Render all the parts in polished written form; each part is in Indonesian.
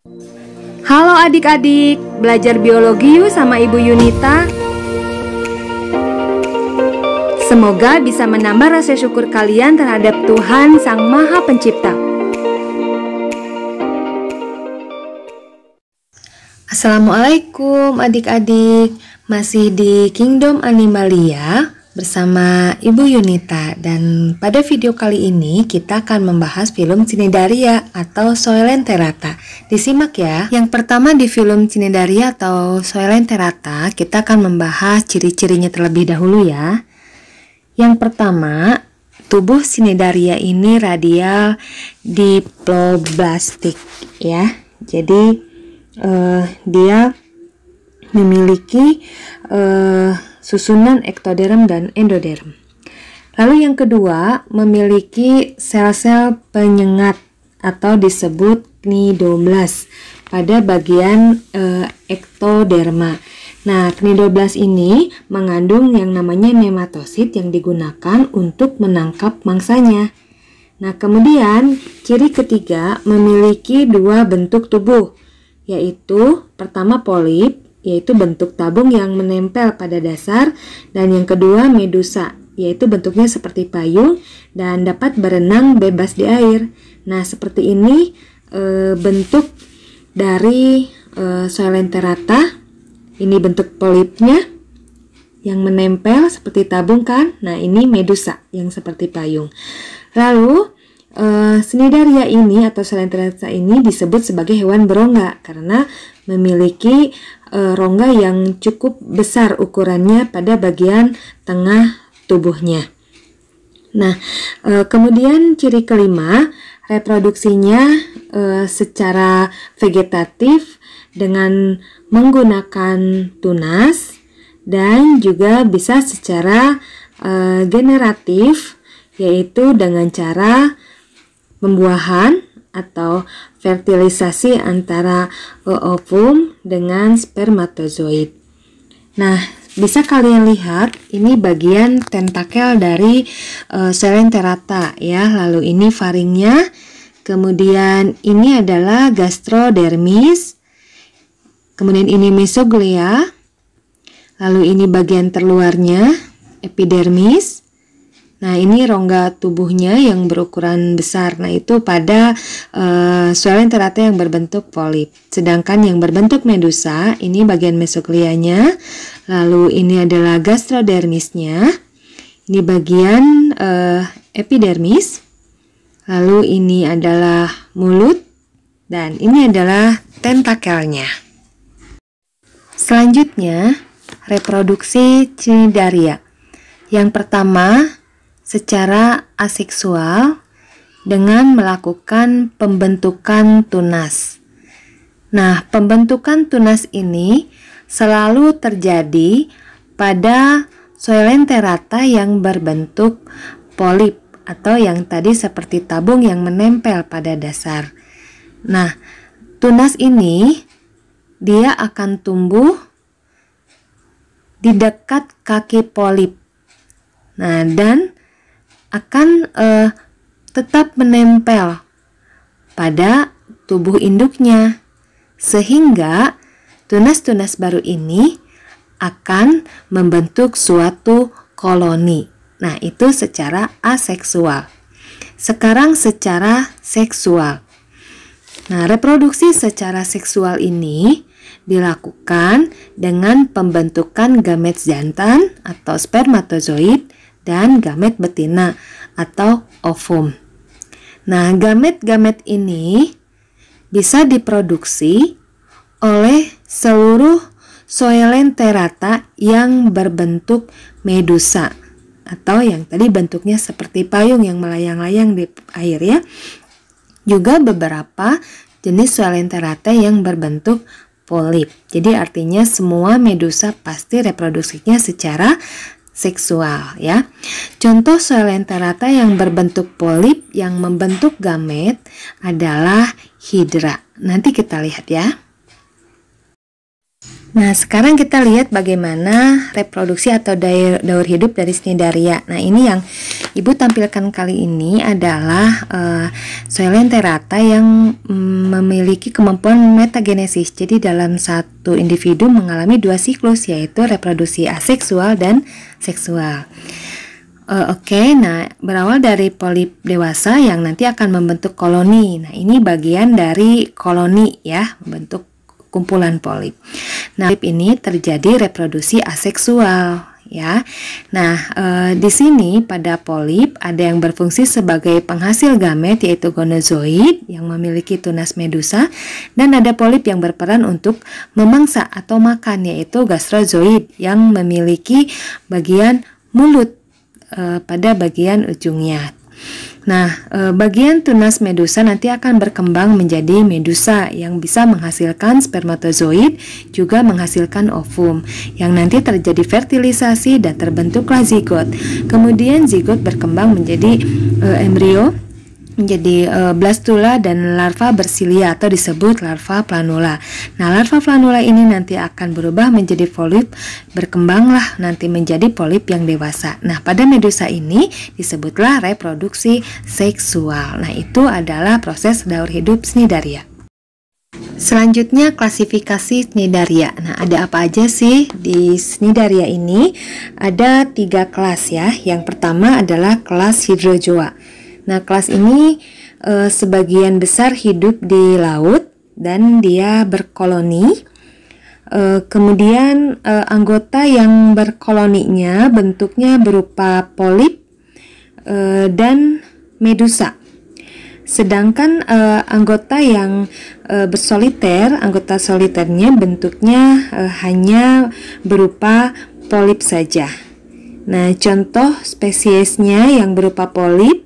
Halo adik-adik, belajar biologi yuk sama Ibu Yunita. Semoga bisa menambah rasa syukur kalian terhadap Tuhan Sang Maha Pencipta. Assalamualaikum adik-adik, masih di Kingdom Animalia bersama Ibu Yunita. Dan pada video kali ini kita akan membahas film Cnidaria atau Soilenterata. Disimak ya. Yang pertama di film Cnidaria atau Soilenterata kita akan membahas ciri-cirinya terlebih dahulu ya. Yang pertama, tubuh Cnidaria ini radial diploblastik ya. Jadi dia memiliki susunan ektoderm dan endoderm. Lalu yang kedua, memiliki sel-sel penyengat atau disebut cnidoblast pada bagian ektoderma. Nah, cnidoblast ini mengandung yang namanya nematosit yang digunakan untuk menangkap mangsanya. Nah, kemudian ciri ketiga memiliki dua bentuk tubuh, yaitu pertama polip, yaitu bentuk tabung yang menempel pada dasar, dan yang kedua medusa, yaitu bentuknya seperti payung dan dapat berenang bebas di air. Nah, seperti ini bentuk dari Soilenterata. Ini bentuk polipnya yang menempel seperti tabung kan. Nah, ini medusa yang seperti payung. Lalu Cnidaria ini atau Soilenterata ini disebut sebagai hewan berongga karena memiliki rongga yang cukup besar ukurannya pada bagian tengah tubuhnya. Nah, kemudian ciri kelima, reproduksinya secara vegetatif dengan menggunakan tunas, dan juga bisa secara generatif, yaitu dengan cara pembuahan atau fertilisasi antara ovum dengan spermatozoid. Nah, bisa kalian lihat ini bagian tentakel dari Soilenterata ya. Lalu ini faringnya, kemudian ini adalah gastrodermis, kemudian ini mesoglea, lalu ini bagian terluarnya epidermis. Nah, ini rongga tubuhnya yang berukuran besar. Nah, itu pada Soilenterata yang berbentuk polip. Sedangkan yang berbentuk medusa, ini bagian mesogleanya. Lalu ini adalah gastrodermisnya. Ini bagian epidermis. Lalu ini adalah mulut. Dan ini adalah tentakelnya. Selanjutnya, reproduksi Cnidaria. Yang pertama, secara aseksual dengan melakukan pembentukan tunas. Nah, pembentukan tunas ini selalu terjadi pada Soilenterata yang berbentuk polip atau yang tadi seperti tabung yang menempel pada dasar. Nah, tunas ini dia akan tumbuh di dekat kaki polip. Nah, dan akan tetap menempel pada tubuh induknya, sehingga tunas-tunas baru ini akan membentuk suatu koloni. Nah, itu secara aseksual. Sekarang secara seksual. Nah, reproduksi secara seksual ini dilakukan dengan pembentukan gamet jantan atau spermatozoid dan gamet betina atau ovum. Nah, gamet-gamet ini bisa diproduksi oleh seluruh Soilenterata yang berbentuk medusa atau yang tadi bentuknya seperti payung yang melayang-layang di air ya. Juga beberapa jenis Soilenterata yang berbentuk polip. Jadi artinya semua medusa pasti reproduksinya secara seksual ya. Contoh Soilenterata yang berbentuk polip yang membentuk gamet adalah hidra. Nanti kita lihat ya. Nah, sekarang kita lihat bagaimana reproduksi atau daur hidup dari Cnidaria. Nah, ini yang Ibu tampilkan kali ini adalah Coelenterata yang memiliki kemampuan metagenesis. Jadi dalam satu individu mengalami dua siklus, yaitu reproduksi aseksual dan seksual. Oke, nah berawal dari polip dewasa yang nanti akan membentuk koloni. Nah, ini bagian dari koloni ya, membentuk kumpulan polip. Nah, polip ini terjadi reproduksi aseksual ya. Nah, di sini pada polip ada yang berfungsi sebagai penghasil gamet yaitu gonozoid yang memiliki tunas medusa, dan ada polip yang berperan untuk memangsa atau makan yaitu gastrozoid yang memiliki bagian mulut pada bagian ujungnya. Nah, bagian tunas medusa nanti akan berkembang menjadi medusa yang bisa menghasilkan spermatozoid, juga menghasilkan ovum, yang nanti terjadi fertilisasi dan terbentuklah zigot. Kemudian zigot berkembang menjadi embrio, menjadi blastula dan larva bersilia atau disebut larva planula. Nah, larva planula ini nanti akan berubah menjadi polip, berkembanglah nanti menjadi polip yang dewasa. Nah, pada medusa ini disebutlah reproduksi seksual. Nah, itu adalah proses daur hidup Cnidaria. Selanjutnya klasifikasi Cnidaria. Nah, ada apa aja sih di Cnidaria ini? Ada 3 kelas ya. Yang pertama adalah kelas Hydrozoa. Nah, kelas ini sebagian besar hidup di laut dan dia berkoloni. Kemudian anggota yang berkoloninya bentuknya berupa polip dan medusa. Sedangkan anggota yang bersoliter, anggota soliternya bentuknya hanya berupa polip saja. Nah, contoh spesiesnya yang berupa polip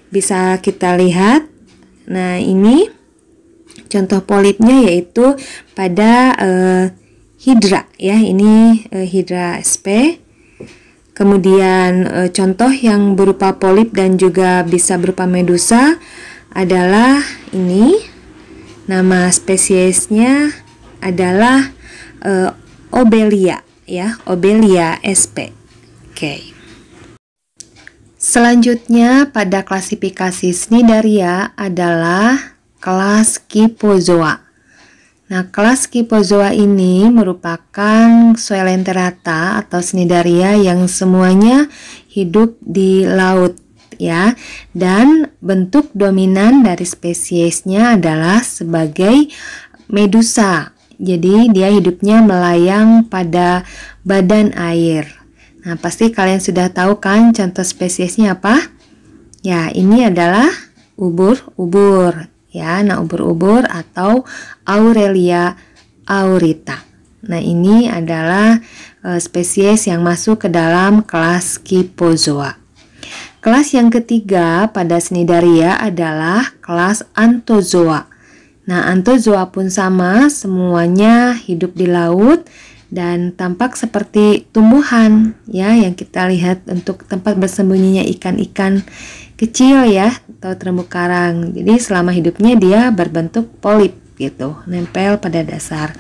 bisa kita lihat. Nah, ini contoh polipnya yaitu pada Hydra ya, ini Hydra sp. Kemudian contoh yang berupa polip dan juga bisa berupa medusa adalah ini. Nama spesiesnya adalah Obelia ya, Obelia sp. Oke. Selanjutnya pada klasifikasi Cnidaria adalah kelas Kyphozoa. Nah, kelas Kyphozoa ini merupakan Coelenterata atau Cnidaria yang semuanya hidup di laut ya, dan bentuk dominan dari spesiesnya adalah sebagai medusa. Jadi dia hidupnya melayang pada badan air. Nah, pasti kalian sudah tahu kan contoh spesiesnya apa? Ya, ini adalah ubur-ubur ya. Nah, ubur-ubur atau Aurelia aurita. Nah, ini adalah spesies yang masuk ke dalam kelas Kyphozoa. Kelas yang ketiga pada Cnidaria adalah kelas Anthozoa. Nah, Anthozoa pun sama, semuanya hidup di laut dan tampak seperti tumbuhan ya, yang kita lihat untuk tempat bersembunyinya ikan-ikan kecil ya, atau terumbu karang. Jadi selama hidupnya dia berbentuk polip gitu, nempel pada dasar,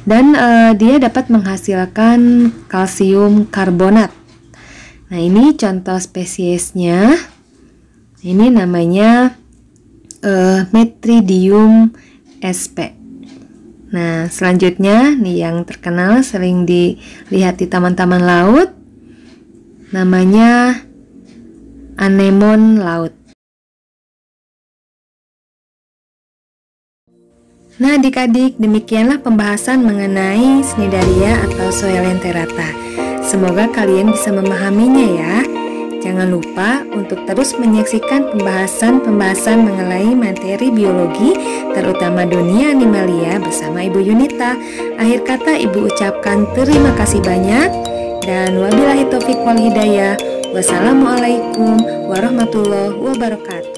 dan dia dapat menghasilkan kalsium karbonat. Nah, ini contoh spesiesnya, ini namanya Metridium sp. Nah, selanjutnya nih yang terkenal sering dilihat di taman-taman laut, namanya anemon laut. Nah, adik-adik, demikianlah pembahasan mengenai Cnidaria atau Coelenterata. Semoga kalian bisa memahaminya ya. Jangan lupa untuk terus menyaksikan pembahasan-pembahasan mengenai materi biologi, terutama dunia animalia bersama Ibu Yunita. Akhir kata Ibu ucapkan terima kasih banyak, dan wabillahi taufiq wal hidayah. Wassalamualaikum warahmatullahi wabarakatuh.